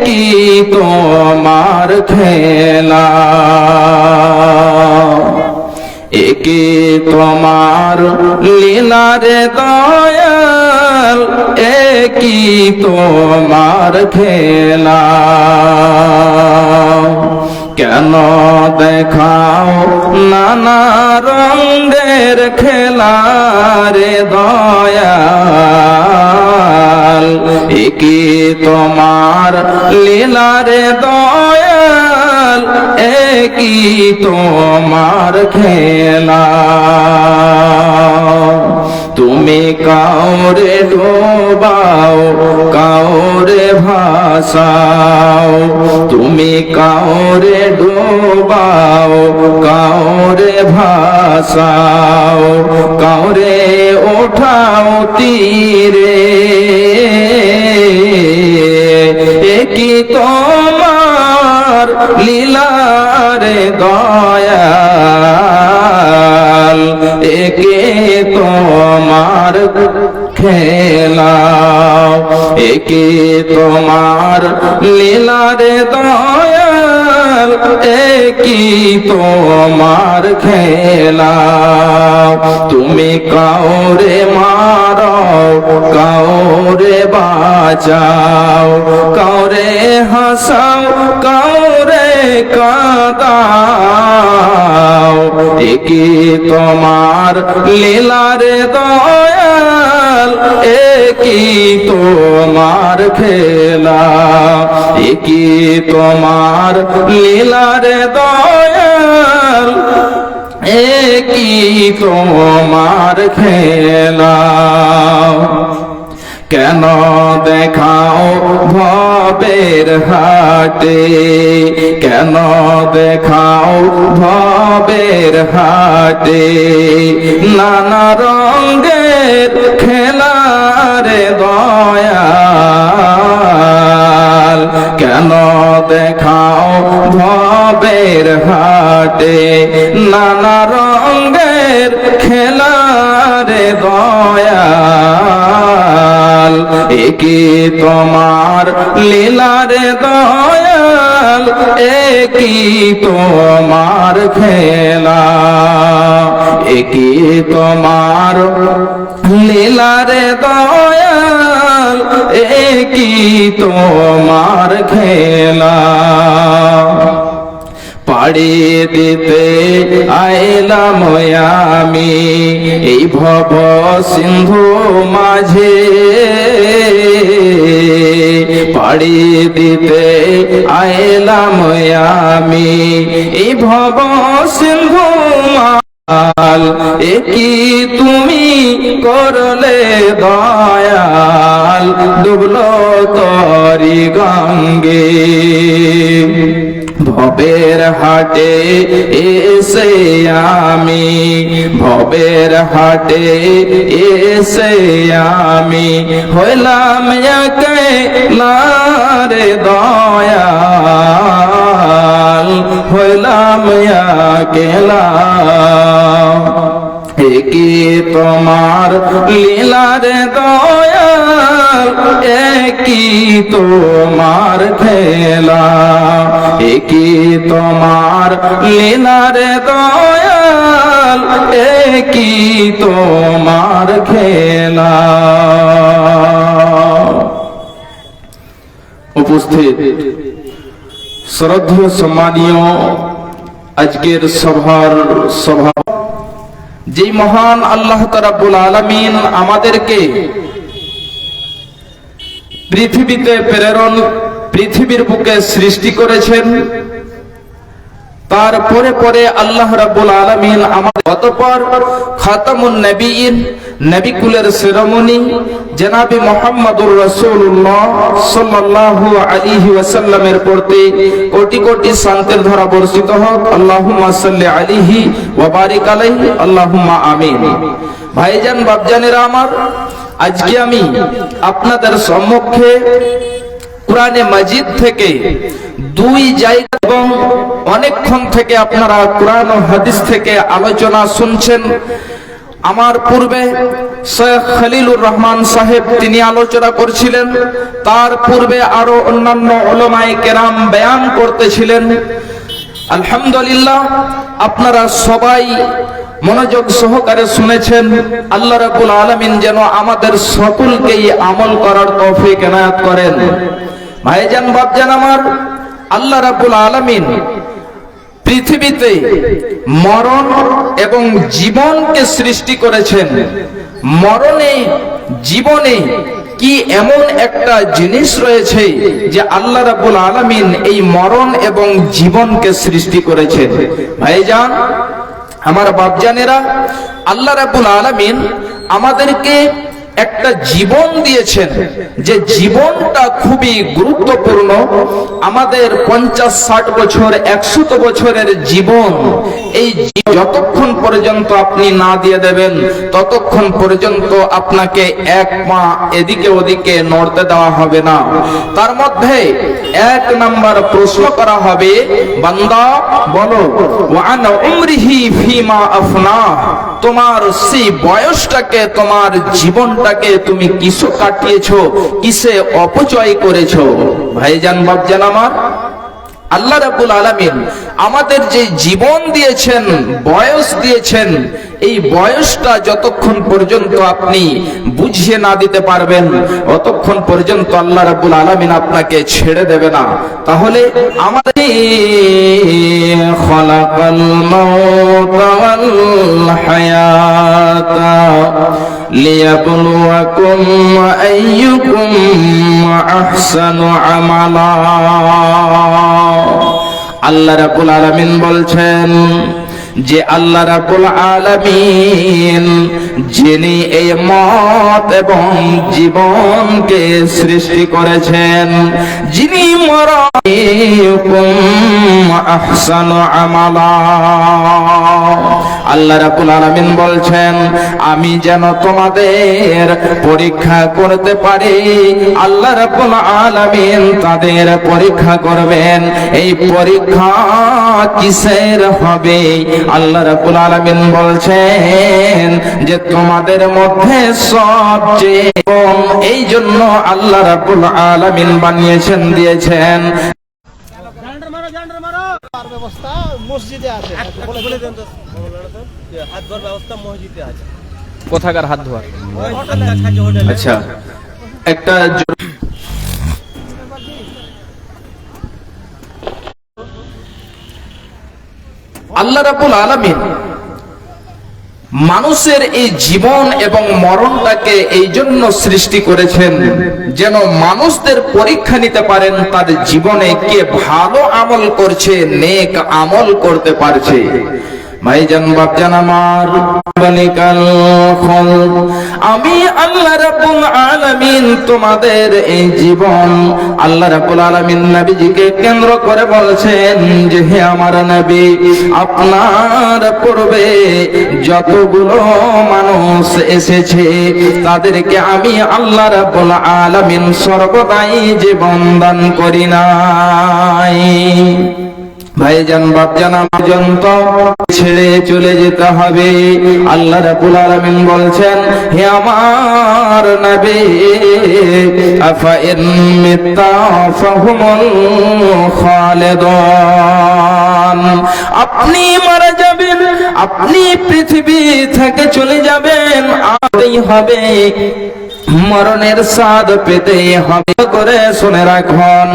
কি তোমার খেলা, একে তোমার লীলা রে দয়াল, একি তোমার খেলা। কেন দেখাও নানা রঙের খেলা রে দয়াল, একি তোমার লীলা রে দয়াল, একি তোমার খেলা। তুমি কাউরে ডোবাও কাউরে ভাসাও, তুমি কাউরে ডোবাও কাউরে ভাসাও, কাউরে ওঠাও তীরে, একি তোমার লীলা রে দয়াল, একে তোমার খেলা, একে তোমার লীলা রে দয়াল, একি তোমার খেলা। তুমি কাউরে মারো কাউরে বাঁচাও, কাউরে হাসাও কাউরে কাঁদাও, একি তোমার লীলা রে দয়াল, একি তোমার খেলা, একি তোমার লীলা রে দয়াল, একি তোমার খেলা। কেন দেখাও ভবের হাটে, কেন দেখাও ভবের হাটে নানা রঙের খেলা রে দয়াল, কেন দেখাও ভবের হাটে নানা রঙের খেলা রে দয়াল, একি তোমার লীলা রে দয়াল, একি তোমার খেলা, একি তোমার লীলা রে দয়াল, একি তোমার খেলা। পাড়ি দিতে আইলাম আমি এই ভব সিন্ধু মাঝে, পাড়ি দিতে আইলাম আমি এই ভব সিন্ধু মাঝে, একি তুমি করলে দয়াল, ডুবলো তরি গঙ্গে। ভবের হাটে এসে আমি, ভবের হাটে এসে আমি হইলাম একলা রে দয়াল, হইলাম একলা, একি তোমার লীলা রে দয়াল, একি তোমার খেলা, একি তোমার লীলা রে দয়াল, একি তোমার খেলা। উপস্থিত শ্রদ্ধেয় সম্মানীয় আজকের সভার সভা, যে মহান আল্লাহ রাব্বুল আলামিন আমাদেরকে পৃথিবীতে প্রেরণ, পৃথিবীর বুকে সৃষ্টি করেছেন, তারপরে পরে আল্লাহ রাব্বুল আলামিন আমাদের অতঃপর খাতামুন নবীন, নবী কুলের শিরোমণি জনাবে মুহাম্মদুর রাসূলুল্লাহ সাল্লাল্লাহু আলাইহি ওয়াসাল্লামের প্রতি কোটি কোটি শান্তির ধারা বর্ষিত হোক। আল্লাহুম্মা সাল্লি আলাইহি ওয়া বারিক আলাইহি, আল্লাহুম্মা আমিন। ভাইজান বাপজানেরা আমার, আজকে আমি আপনাদের সম্মুখে কুরআনে মাজিদ থেকে দুই জায়গা এবং অনেকক্ষণ থেকে আপনারা কুরআন ও হাদিস থেকে আলোচনা শুনছেন, আমার পূর্বে শেখ খলিলুর রহমান সাহেব তিনি আলোচনা করছিলেন, তার পূর্বে আরো অন্যান্য উলামায়ে কেরাম বয়ান করতেছিলেন। আলহামদুলিল্লাহ, আপনারা সবাই মনোযোগ সহকারে শুনেছেন। আল্লাহ রাব্বুল আলামিন যেন আমাদের সকলকেই আমল করার তৌফিক এনায়েত করেন। ভাইজান বাপজান আমার, আল্লাহ রাব্বুল আলামিন পৃথিবীতে মরণ এবং জীবনকে সৃষ্টি করেছেন। মরণে জীবনে কি এমন একটা জিনিস রয়েছে যে আল্লাহ রাব্বুল আলামিন এই মরণ এবং জীবনকে সৃষ্টি করেছেন। ভাইজান আমার বাপজানেরা, আল্লাহ রাব্বুল আলামিন আমাদেরকে একটা জীবন দিয়েছেন, যে জীবনটা খুবই গুরুত্বপূর্ণ। আমাদের 50-60 বছর 100 বছরের জীবন, এই যতক্ষণ পর্যন্ত আপনি না দিয়ে দেবেন ততক্ষণ পর্যন্ত আপনাকে এক পা এদিকে ওদিকে নড়তে দেওয়া হবে না। তার মধ্যে 1 নাম্বার প্রশ্ন করা হবে, বান্দা বলো ওয়ান উমরিহি ফিমা আফনা, তোমার সেই বয়সটাকে, তোমার জীবনটাকে তুমি কিসে কাটিয়েছো, কিসে অপচয় করেছো। ভাইজান বাপজান আমার, আল্লাহ রাব্বুল আলামিন আমাদের যে জীবন দিয়েছেন, বয়স দিয়েছেন, এই বয়সটা যতক্ষণ পর্যন্ত আপনি বুঝিয়ে না দিতে পারবেন ততক্ষণ পর্যন্ত আল্লাহ রাব্বুল আলামিন আপনাকে ছেড়ে দেবে না। তাহলে আমাদের খালাকাল মাউতা ওয়াল হায়াতা লিয়াবলুয়াকুম আইয়ুকুম আহসানু আমালা। আল্লাহ রাব্বুল আলামিন বলছেন যে আল্লাহ রাব্বুল আলামিন যিনি এই মত এবং জীবনকে সৃষ্টি করেছেন, যিনি মরাকুম আহসানু আমালা। আল্লাহ রাব্বুল আলামিন বলছেন আমি যেন তোমাদের পরীক্ষা করতে পারি। আল্লাহ রাব্বুল আলামিন তাদের পরীক্ষা করবেন। এই পরীক্ষা কিসের হবে? আল্লাহ রাব্বুল আলামিন বলছেন যে তোমাদের মধ্যে সবচেয়ে কম, এই জন্য আল্লাহ রাব্বুল আলামিন বানিয়েছেন, দিয়েছেন। ব্যবস্থা মসজিদে আছে, বলে দেন তো, হাত ধোয়ার ব্যবস্থা মসজিদে আছে। কোথাকার হাত ধোয়া? আচ্ছা, একটা আল্লাহ রাব্বুল আলামিন মানুষের এই জীবন এবং মরণটাকে এই জন্য সৃষ্টি করেছেন যেন মানুষদের পরীক্ষা নিতে পারেন তার জীবনে কে ভালো আমল করছে, নেক আমল করতে পারছে। ভাইজান বাপজান আমার, আমি আল্লাহ রাব্বুল আলামিন তোমাদের এই জীবন, আল্লাহ রাব্বুল আলামিন নবীজিকে কেন্দ্র করে বলছেন যে হে আমার নবী, আপনার পূর্বে যতগুলো মানুষ এসেছে তাদেরকে আমি আল্লাহ রাব্বুল আলামিন সর্বদাই জীবন দান করি নাই। ভাইজান বাপজান পর্যন্ত ছেড়ে চলে যেতে হবে। আল্লাহ রাব্বুল আলামিন বলছেন হে আমার নবী, আফা ইন মিত্তা ফাহুমুল খালিদুন, আপনি মারা যাবেন, আপনি পৃথিবী থেকে চলে যাবেন, আরই হবে মরণের স্বাদ পেতে হবে। করে শুনে রাখুন,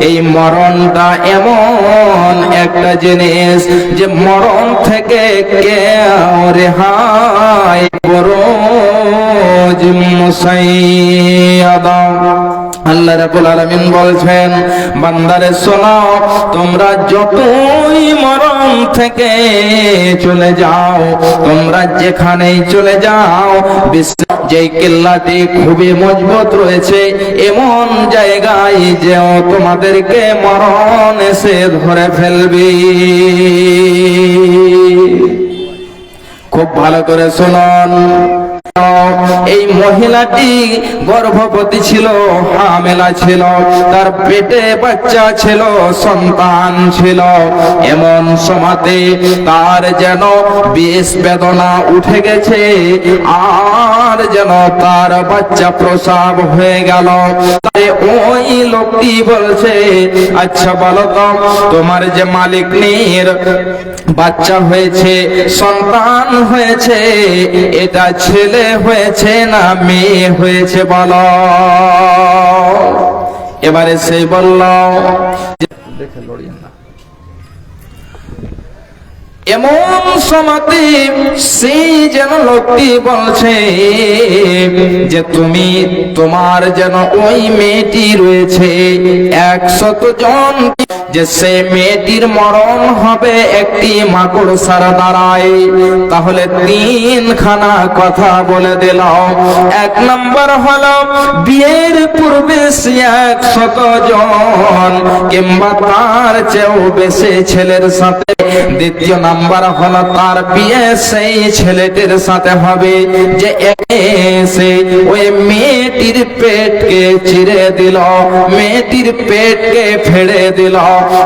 এই মরণটা এমন একটা জিনিস যে মরণ থেকে কেউ রেহাই বরজ মুসাইয়াদা। আল্লাহ রাব্বুল আলামিন বলছেন বান্দারে শোনো, তোমরা যতই মরণ থেকে চলে যাও, তোমরা যেখানেই চলে যাও, যে কেল্লাটি খুবই মজবুত রয়েছে এমন জায়গায় যেও তোমাদেরকে মরণ এসে ধরে ফেলবে। খুব ভালো করে শুনুন, এই মহিলাটি গর্ভবতী ছিল, হামেলা ছিল, তার পেটে বাচ্চা ছিল, সন্তান ছিল। এমন সময়তে তার যেন বেশ বেদনা উঠে গেছে, আর যেন তার বাচ্চা প্রসব হয়ে গেল। ওই লোকটি বলছে, আচ্ছা বলো তো, তোমার যে মালিকনির বাচ্চা হয়েছে, সন্তান হয়েছে, এটা ছেলে হয়েছে না মেয়ে হয়েছে বলো। এবারে সে বলল, দেখে লড়িয়ে না। এমন সময়তে সেই যেন লোকটি বলছে যে তুমি, তোমার যেন ওই মেয়েটি রয়েছে 100 জন, যে সে মেয়েটির মরণ হবে একটি মাকড়সার দ্বারায়। তাহলে 3খানা কথা বলে দিল। 1 নম্বর হলো বিয়ের পূর্বে 100 জন কিংবা তার চেয়েও বেশি ছেলের সাথে। দ্বিতীয় নাম্বার হলো তার বিয়ে সেই ছেলেটির সাথে হবে যে এসে ওই মেয়েটির পেটকে চিরে দিল, মেয়েটির পেটকে ফেড়ে দিল,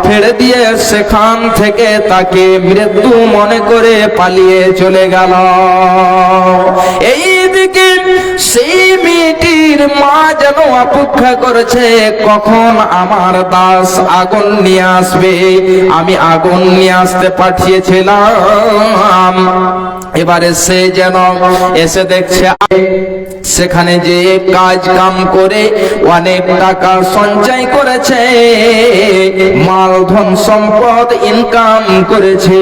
ফেড়ে দিয়ে সেখান থেকে তাকে মৃত্যু মনে করে পালিয়ে চলে গেল। এইদিকে সেই মেয়েটির মা যেন অপেক্ষা করেছে কখন আমার দাস আগুন নিয়ে আসবে। আমি আগুন নিয়ে আসতে পাঠিয়েছিলাম। এবারে সে যেন এসে দেখছে সেখানে যে কাজ কাম করে অনেক টাকা সঞ্চয় করেছে, মালধন সম্পদ ইনকাম করেছে।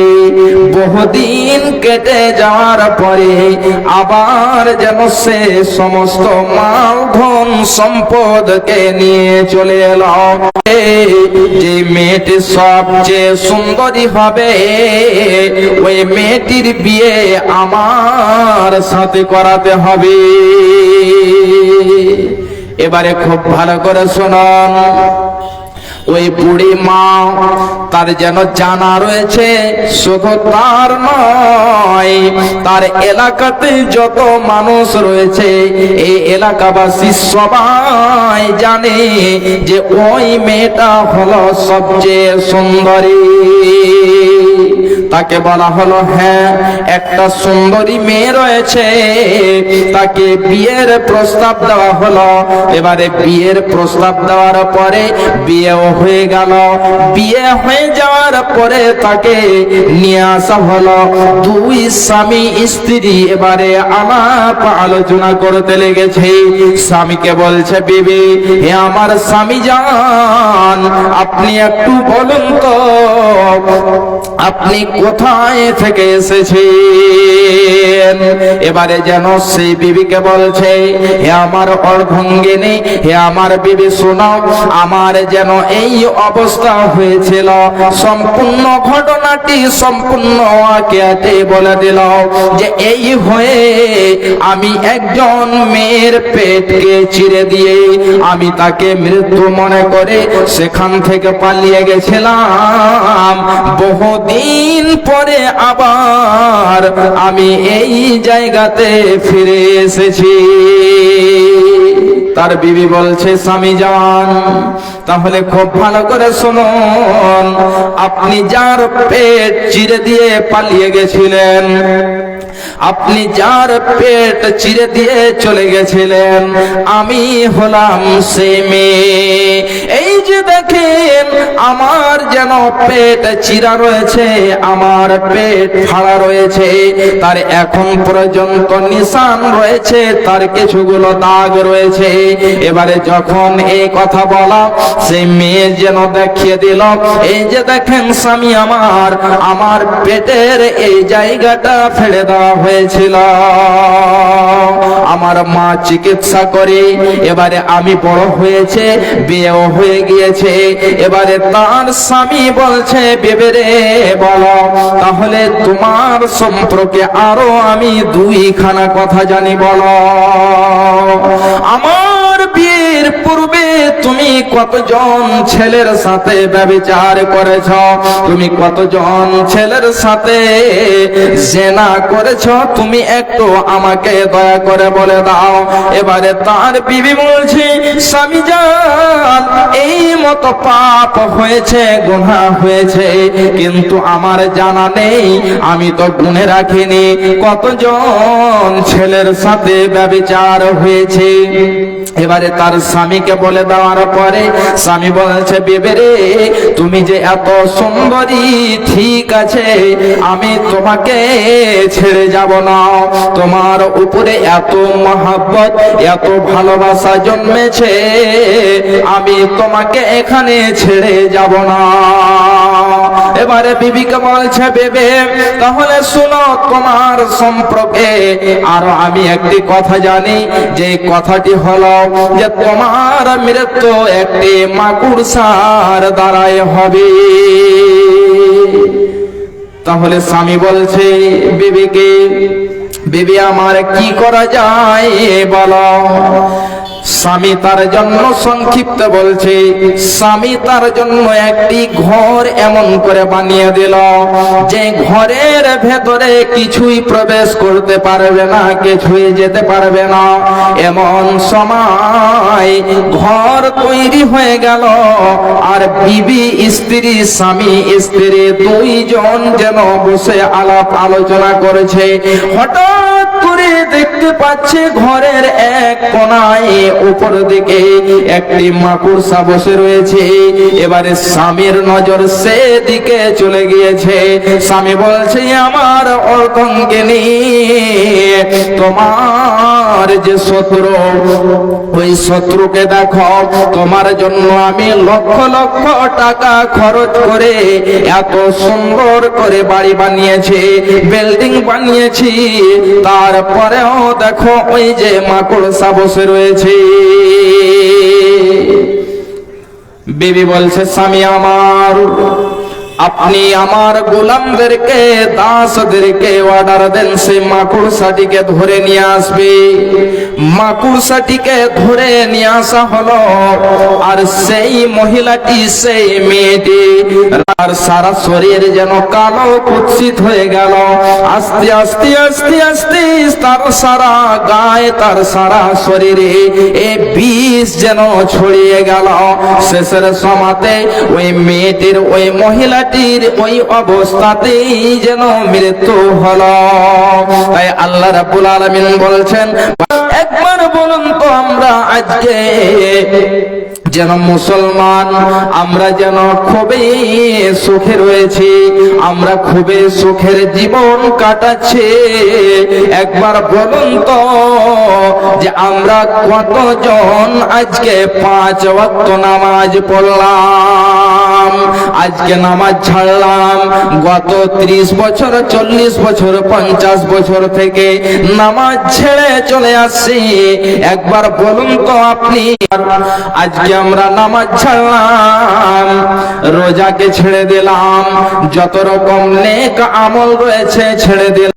বহুদিন কেটে যাওয়ার পরে আবার যেন সে সমস্ত মালধন সম্পদকে নিয়ে চলে এলো। যে মেয়েটি সবচেয়ে সুন্দরী হবে, ওই মেয়েটির বিয়ে আমার সাথে করাতে হবে। এবারে খুব ভালো করে শুনুন, ওই বুড়ি মা তার যেন জানা রয়েছে, শুধু তার নয়, তার এলাকাতে যত মানুষ রয়েছে এই এলাকাবাসী সবাই জানে যে ওই মেয়েটা হলো সবচেয়ে সুন্দরী। তাকে বলা হলো, হ্যাঁ একটা সুন্দরী মেয়ে রয়েছে, তাকে বিয়ের প্রস্তাব দেওয়া হলো। এবারে বিয়ের প্রস্তাব দেওয়ার পরে বিয়েও হয়ে গেল। বিয়ে হয়ে যাওয়ার পরে তাকে নিয়ে আসা হলো। 2 স্বামী স্ত্রী এবারে আলাপ আলোচনা করতে লেগেছে। স্বামীকে বলছে, বিবি, হে আমার স্বামী জান, আপনি একটু বলুন তো আপনি কোথায় থেকে এসেছেন। এবারে যেন সেই বিবিকে বলছে, হে আমার অর্ধাঙ্গিনী, হে আমার বিবি শোনো, আমার যেন এই অবস্থা হয়েছিল। সম্পূর্ণ ঘটনাটি সম্পূর্ণ আকিয়াতে বলে দিল যে এই হয়ে আমি একজন মেয়ের পেটকে চিরে দিয়ে আমি তাকে মৃত্যু মনে করে সেখান থেকে পালিয়ে গেছিলাম। বহুদিন পরে আবার আমি এই জায়গাতে ফিরে এসেছি। তার বিবি বলছে, স্বামী জান, তাহলে খুব ভালো করে শুনুন, আপনি যার পেট চিরে দিয়ে পালিয়ে গেছিলেন, আপনি যার পেট চিরে দিয়ে চলে গেছিলেন, আমি হলাম সে মেয়ে। এই যে দেখেন আমার যেন পেট চিরা রয়েছে, আমার পেট ফাড়া রয়েছে, তার এখন পর্যন্ত নিশান রয়েছে, তার কিছুগুলো দাগ রয়েছে। এবারে যখন এই কথা বলা, সেই মেয়ে যেন দেখিয়ে দিল, এই যে দেখেন স্বামী আমার, আমার পেটের এই জায়গাটা ফেলে দেওয়া হয়েছিল, আমার মা চিকিৎসা করে এবারে আমি বড় হয়েছে, বিয়েও হয়ে গিয়েছে। এবারে তার স্বামী বলছে, বেবেরে বলো, তাহলে তোমার সম্পর্কে আরো আমি 2খানা কথা জানি, বলো। আমার বিয়ের বিয়ের পূর্বে তুমি কতজন ছেলের সাথে ব্যভিচার করেছ, তুমি কতজন ছেলের সাথে জিনা করেছ, তুমি একটু আমাকে দয়া করে বলে দাও। এবারে তার বিবি বলছে, স্বামী জান, এই মতো পাপ হয়েছে, গুনাহ হয়েছে, কিন্তু আমার জানা নেই, আমি তো গুনে রাখিনি কতজন ছেলের সাথে ব্যভিচার হয়েছে। এবারে তার স্বামীকে বলে দেওয়ার পরে স্বামী বলছে, বিবি রে, তুমি যে এত সুন্দরী, ঠিক আছে, আমি তোমাকে ছেড়ে যাব না, তোমার উপরে এত মহব্বত, এত ভালোবাসা জন্মেছে, আমি তোমাকে এখানে ছেড়ে যাব না। এবারে বিবিকে বলছে, বেবে, তাহলে শুনো, তোমার সম্পর্কে আরো আমি একটি কথা জানি, যে কথাটি হলো যে তোমার মৃত্যু একটি মাকড়সার দ্বারাই হবে। তাহলে স্বামী বলছে বিবিকে, বিবি আমার কি করা যায় বলো। স্বামী তার জন্য সংক্ষিপ্ত বলছে, স্বামী তার জন্য একটি ঘর এমন করে বানিয়ে দিল যে ঘরের ভেতরে কিছুই প্রবেশ করতে পারবে না, কিছুই যেতে পারবে না। এমন সময় ঘর তৈরি হয়ে গেল, আর বিবি স্ত্রী, স্বামী স্ত্রী দুইজন যেন বসে আলাপ আলোচনা করেছে। হঠাৎ করে দেখতে পাচ্ছে ঘরের এক কোণায় উপর দিকে একটি মাকড়সা বসে রয়েছে। এবারে স্বামীর নজর সেদিকে চলে গিয়েছে। স্বামী বলছে, আমার অর্ধাঙ্গিনী, তোমার যে শত্রু, ওই শত্রুকে দেখো, তোমার জন্য আমি লক্ষ লক্ষ টাকা খরচ করে এত সুন্দর করে বাড়ি বানিয়েছি, বিল্ডিং বানিয়েছি, তারপরেও দেখো ওই যে মাকড়সা বসে রয়েছে। বিবি বলছে, স্বামী আমার, আপনি আমার গোলামদেরকে, দাসদেরকে অর্ডার দেন, সেই মাকড়সাটিকে ধরে নিয়ে আসবে। মাকড়সাটিকে ধরে নিয়ে আসা হলো, আর সেই মহিলাটি, সেই মেয়েটি, আর সারা শরীর যেন কালো কুৎসিত হয়ে গেল। আস্তে আস্তে আস্তে আস্তে তার সারা গায়ে, তার সারা শরীরে এ বিষ যেন ছড়িয়ে গেল। শেষের সমাতে ওই মেয়েটির, ওই মহিলা ওই অবস্থাতেই যেন মৃত্যু হলো। তাই আল্লাহ রাব্বুল আলামিন বলছেন, একবার বলুন তো, আমরা আজকে যেন মুসলমান, আমরা যেন খুবই সুখে রয়েছি, আমরা খুবই সুখের জীবন কাটাচ্ছি। একবার বলুন তো, যে আমরা কতজন আজকে 5 ওয়াক্ত নামাজ পড়লাম, আজকে নামাজ ছাড়লাম। গত 30 বছর, 40 বছর, 50 বছর থেকে নামাজ ছেড়ে চলে আসছি। একবার বলুন তো আপনি, আজকে আমরা নামাজ ছাড়লাম, রোজাকে ছেড়ে দিলাম, যত রকম নেক আমল রয়েছে ছেড়ে দিলাম।